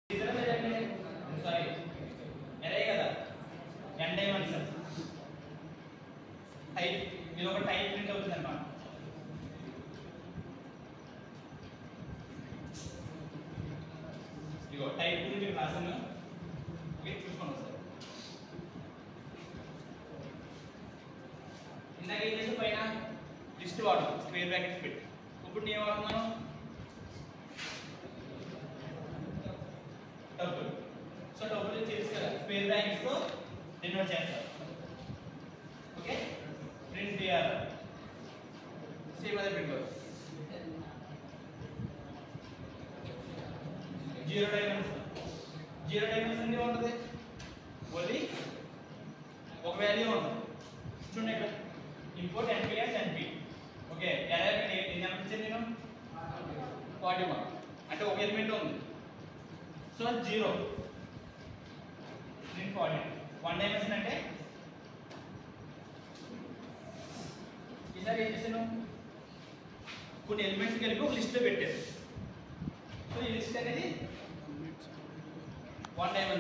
Sorry అరే కదా n dimension type ఇది ఒక టైప్ ప్రింట్ అవుతుంది అన్నమాట. ఇగో టైప్ గురించి రాసాను, చూసుకోండి సార్. ఇందాక ఏం చేసి పైన లిస్ట్ వాడు స్క్వేర్ బ్రాకెట్స్ పెట్టి, ఇప్పుడు నేను వాడుతున్నాను డబుల్. సో డబుల్ తెలుసు కదా, స్క్వేర్ బ్రాకెట్స్ తో డినోట్ చేస్తారు. ఓకే, ప్రింట్ డిఆర్ సేమ్ అదే ప్రింట్ అవుతుంది. జీరో డైమెన్షన్ ఏముంటుంది, ఓన్లీ ఒక వాల్యూ ఉంటుంది. చూడండి ఇక్కడ ఇంపోర్ట్ ఎన్పిఎస్ ఎన్పి. ఓకే, ఎలా ఎన్ని నెంబర్ నేను 41 అంటే ఒక ఎలిమెంట్ ఉంది. సో జీరో నేను 40. వన్ డైమెన్షన్ అంటే ఈసారి ఏం చేశాను, కొన్ని ఎలిమెంట్స్ కలిపి ఒక లిస్ట్లో పెట్టాను. సో ఈ లిస్ట్ అనేది వన్ డైమెన్షన్.